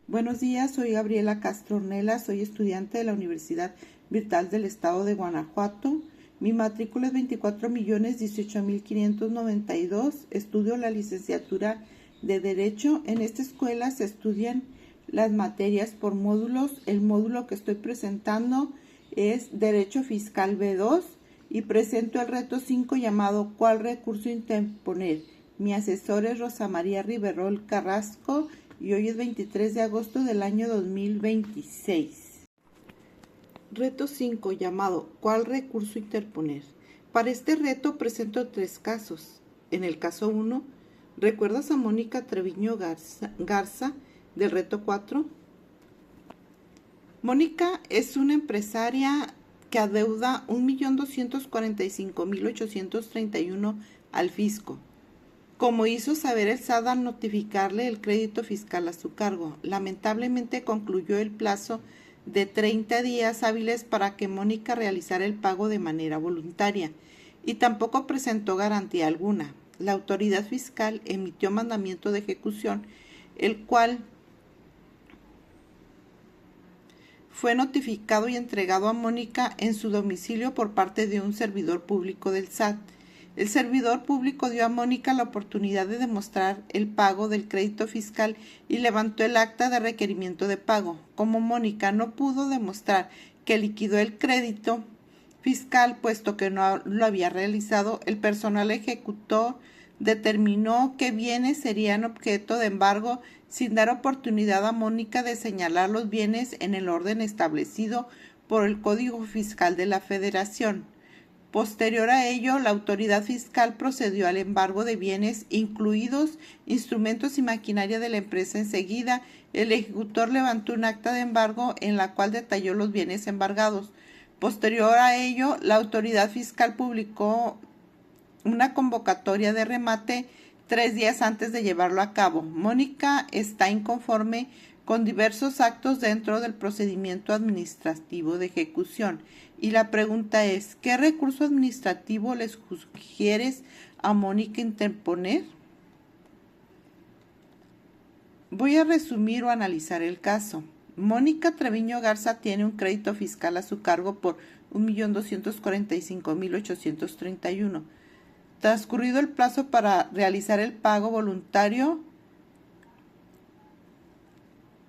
Buenos días, soy Gabriela Castro Ornelas, soy estudiante de la Universidad Virtual del Estado de Guanajuato. Mi matrícula es 24.018.592. Estudio la licenciatura de Derecho. En esta escuela se estudian las materias por módulos. El módulo que estoy presentando es Derecho Fiscal B2 y presento el reto 5 llamado ¿Cuál recurso interponer? Mi asesor es Rosa María Riverol Carrasco y hoy es 23 de agosto del año 2026. Reto 5 llamado ¿Cuál recurso interponer? Para este reto presento 3 casos. En el caso 1, ¿recuerdas a Mónica Treviño Garza del reto 4? Mónica es una empresaria que adeuda 1.245.831 al fisco. Como hizo saber el SAT al notificarle el crédito fiscal a su cargo, lamentablemente concluyó el plazo de 30 días hábiles para que Mónica realizara el pago de manera voluntaria y tampoco presentó garantía alguna. La autoridad fiscal emitió mandamiento de ejecución, el cual fue notificado y entregado a Mónica en su domicilio por parte de un servidor público del SAT. El servidor público dio a Mónica la oportunidad de demostrar el pago del crédito fiscal y levantó el acta de requerimiento de pago. Como Mónica no pudo demostrar que liquidó el crédito fiscal, puesto que no lo había realizado, el personal ejecutor determinó que bienes serían objeto de embargo sin dar oportunidad a Mónica de señalar los bienes en el orden establecido por el Código Fiscal de la Federación. Posterior a ello, la autoridad fiscal procedió al embargo de bienes, incluidos instrumentos y maquinaria de la empresa. Enseguida, el ejecutor levantó un acta de embargo en la cual detalló los bienes embargados. Posterior a ello, la autoridad fiscal publicó una convocatoria de remate 3 días antes de llevarlo a cabo. Mónica está inconforme con diversos actos dentro del procedimiento administrativo de ejecución. Y la pregunta es, ¿qué recurso administrativo les sugieres a Mónica interponer? Voy a resumir o analizar el caso. Mónica Treviño Garza tiene un crédito fiscal a su cargo por 1.245.831. Transcurrido el plazo para realizar el pago voluntario,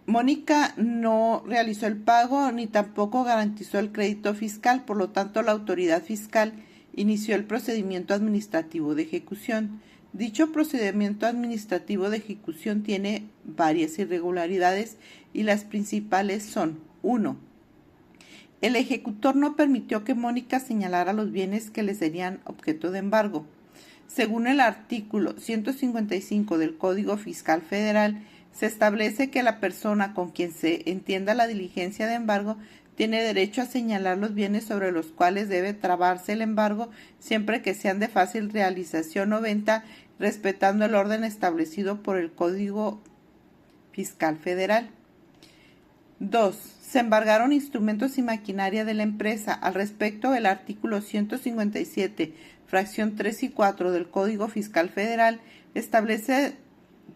Mónica no realizó el pago ni tampoco garantizó el crédito fiscal, por lo tanto la autoridad fiscal inició el procedimiento administrativo de ejecución. Dicho procedimiento administrativo de ejecución tiene varias irregularidades y las principales son: 1. El ejecutor no permitió que Mónica señalara los bienes que le serían objeto de embargo. Según el artículo 155 del Código Fiscal Federal, se establece que la persona con quien se entienda la diligencia de embargo tiene derecho a señalar los bienes sobre los cuales debe trabarse el embargo, siempre que sean de fácil realización o venta, respetando el orden establecido por el Código Fiscal Federal. 2. Se embargaron instrumentos y maquinaria de la empresa. Al respecto, el artículo 157, fracción 3 y 4 del Código Fiscal Federal establece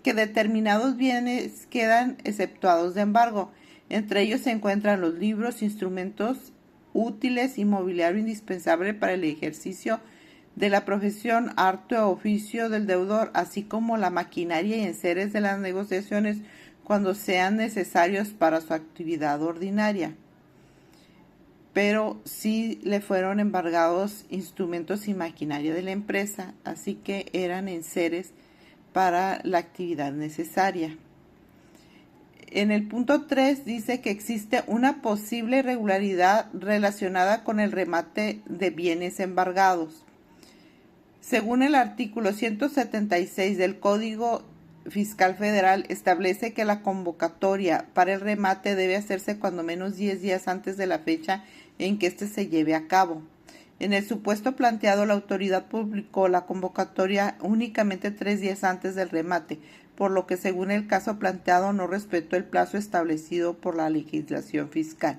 que determinados bienes quedan exceptuados de embargo. Entre ellos se encuentran los libros, instrumentos útiles y mobiliario indispensable para el ejercicio de la profesión, arte o oficio del deudor, así como la maquinaria y enseres de las negociaciones cuando sean necesarios para su actividad ordinaria. Pero sí le fueron embargados instrumentos y maquinaria de la empresa, así que eran enseres para la actividad necesaria. En el punto 3 dice que existe una posible irregularidad relacionada con el remate de bienes embargados. Según el artículo 176 del Código Fiscal Federal, establece que la convocatoria para el remate debe hacerse cuando menos 10 días antes de la fecha en que éste se lleve a cabo. En el supuesto planteado, la autoridad publicó la convocatoria únicamente 3 días antes del remate, por lo que según el caso planteado no respetó el plazo establecido por la legislación fiscal.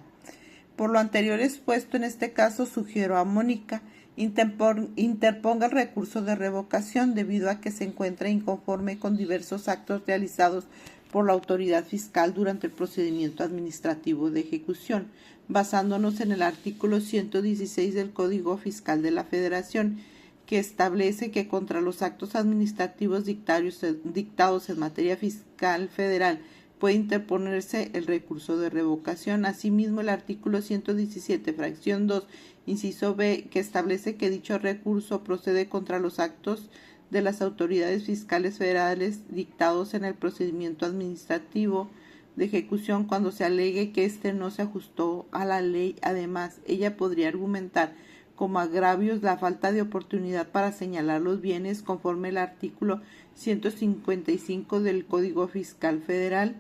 Por lo anterior expuesto, en este caso sugiero a Mónica interponga el recurso de revocación debido a que se encuentra inconforme con diversos actos realizados por la autoridad fiscal durante el procedimiento administrativo de ejecución, basándonos en el artículo 116 del Código Fiscal de la Federación, que establece que contra los actos administrativos dictados en materia fiscal federal puede interponerse el recurso de revocación. Asimismo, el artículo 117, fracción 2, inciso B, que establece que dicho recurso procede contra los actos de las autoridades fiscales federales dictados en el procedimiento administrativo de ejecución cuando se alegue que éste no se ajustó a la ley. Además, ella podría argumentar como agravios la falta de oportunidad para señalar los bienes conforme al artículo 155 del Código Fiscal Federal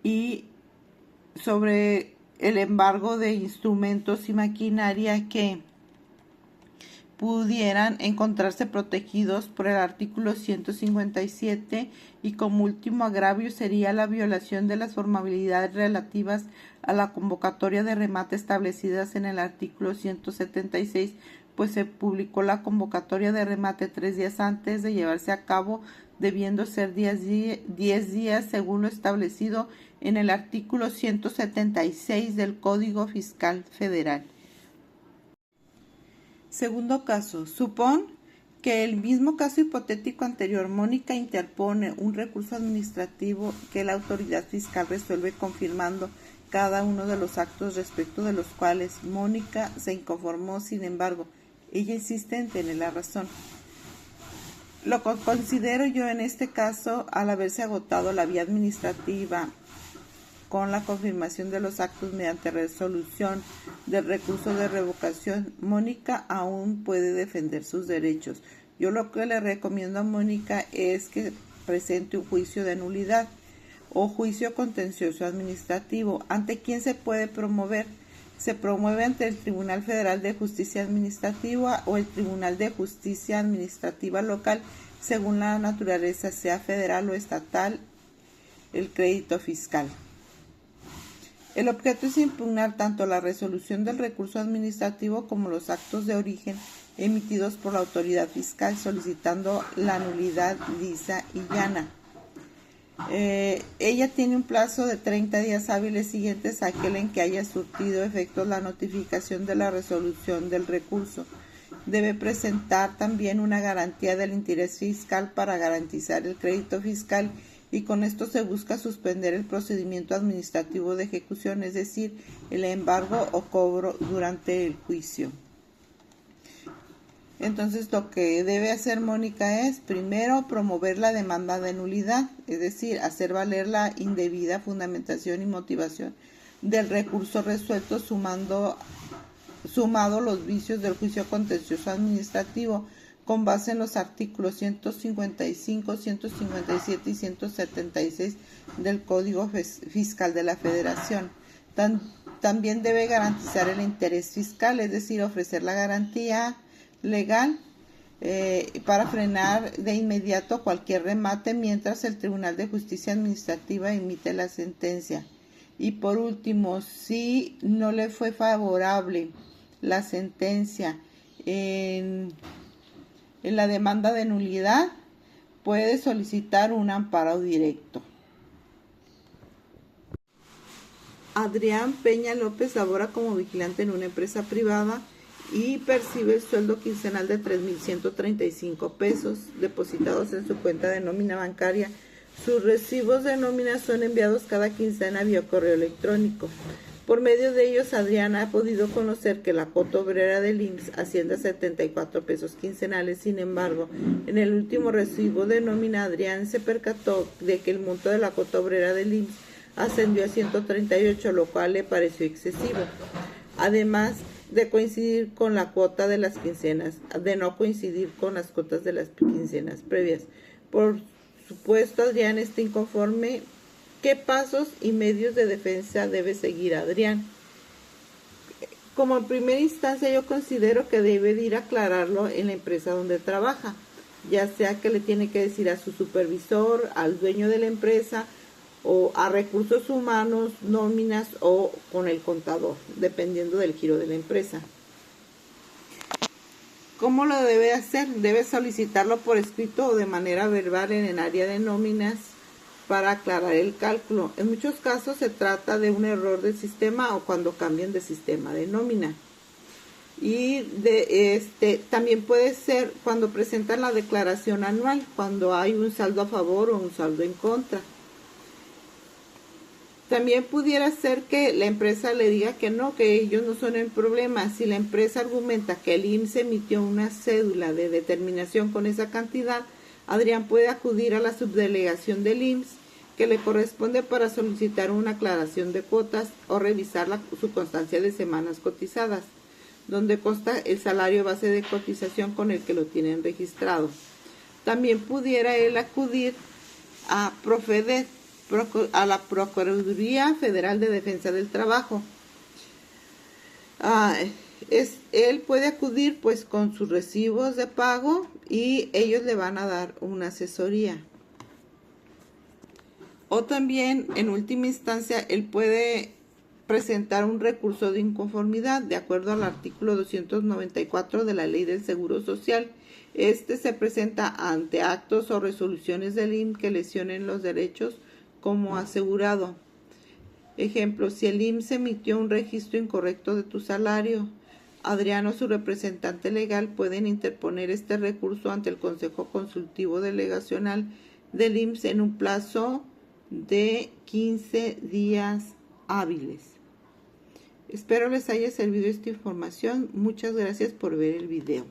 y sobre el embargo de instrumentos y maquinaria que pudieran encontrarse protegidos por el artículo 157 y como último agravio sería la violación de las formalidades relativas a la convocatoria de remate establecidas en el artículo 176, pues se publicó la convocatoria de remate 3 días antes de llevarse a cabo, debiendo ser 10 días según lo establecido en el artículo 176 del Código Fiscal Federal. Segundo caso, supón que el mismo caso hipotético anterior, Mónica interpone un recurso administrativo que la autoridad fiscal resuelve confirmando cada uno de los actos respecto de los cuales Mónica se inconformó. Sin embargo, ella insiste en tener la razón. Lo que considero yo en este caso, al haberse agotado la vía administrativa con la confirmación de los actos mediante resolución del recurso de revocación, Mónica aún puede defender sus derechos. Yo lo que le recomiendo a Mónica es que presente un juicio de nulidad o juicio contencioso administrativo. ¿Ante quién se puede promover? Se promueve ante el Tribunal Federal de Justicia Administrativa o el Tribunal de Justicia Administrativa local, según la naturaleza, sea federal o estatal, el crédito fiscal. El objeto es impugnar tanto la resolución del recurso administrativo como los actos de origen emitidos por la autoridad fiscal, solicitando la nulidad lisa y llana. Ella tiene un plazo de 30 días hábiles siguientes a aquel en que haya surtido efectos la notificación de la resolución del recurso. Debe presentar también una garantía del interés fiscal para garantizar el crédito fiscal, y con esto se busca suspender el procedimiento administrativo de ejecución, es decir, el embargo o cobro durante el juicio. Entonces, lo que debe hacer Mónica es, primero, promover la demanda de nulidad, es decir, hacer valer la indebida fundamentación y motivación del recurso resuelto, sumado los vicios del juicio contencioso administrativo, con base en los artículos 155, 157 y 176 del Código Fiscal de la Federación. También debe garantizar el interés fiscal, es decir, ofrecer la garantía legal para frenar de inmediato cualquier remate mientras el Tribunal de Justicia Administrativa emite la sentencia. Y por último, si no le fue favorable la sentencia en la demanda de nulidad, puede solicitar un amparo directo. Adrián Peña López labora como vigilante en una empresa privada y percibe el sueldo quincenal de 3,135 pesos depositados en su cuenta de nómina bancaria. Sus recibos de nómina son enviados cada quincena vía correo electrónico. Por medio de ellos, Adrián ha podido conocer que la cuota obrera del IMSS asciende a 74 pesos quincenales. Sin embargo, en el último recibo de nómina, Adrián se percató de que el monto de la cuota obrera del IMSS ascendió a 138, lo cual le pareció excesivo. Además de coincidir con la cuota de las quincenas, de no coincidir con las cuotas de las quincenas previas. Por supuesto, Adrián está inconforme. ¿Qué pasos y medios de defensa debe seguir Adrián? Como en primera instancia, yo considero que debe de ir a aclararlo en la empresa donde trabaja, ya sea que le tiene que decir a su supervisor, al dueño de la empresa, o a recursos humanos, nóminas o con el contador, dependiendo del giro de la empresa. ¿Cómo lo debe hacer? Debe solicitarlo por escrito o de manera verbal en el área de nóminas para aclarar el cálculo. En muchos casos se trata de un error del sistema o cuando cambian de sistema de nómina. Y también puede ser cuando presentan la declaración anual, cuando hay un saldo a favor o un saldo en contra. También pudiera ser que la empresa le diga que no, que ellos no son el problema. Si la empresa argumenta que el IMSS emitió una cédula de determinación con esa cantidad, Adrián puede acudir a la subdelegación del IMSS que le corresponde para solicitar una aclaración de cuotas o revisar su constancia de semanas cotizadas, donde consta el salario base de cotización con el que lo tienen registrado. También pudiera él acudir a Profedet, a la Procuraduría Federal de Defensa del Trabajo. Él puede acudir pues con sus recibos de pago y ellos le van a dar una asesoría. O también, en última instancia, él puede presentar un recurso de inconformidad de acuerdo al artículo 294 de la Ley del Seguro Social. Se presenta ante actos o resoluciones del IMSS que lesionen los derechos como asegurado. Ejemplo, si el IMSS emitió un registro incorrecto de tu salario, Adrián o su representante legal pueden interponer este recurso ante el Consejo Consultivo Delegacional del IMSS en un plazo de 15 días hábiles. Espero les haya servido esta información. Muchas gracias por ver el video.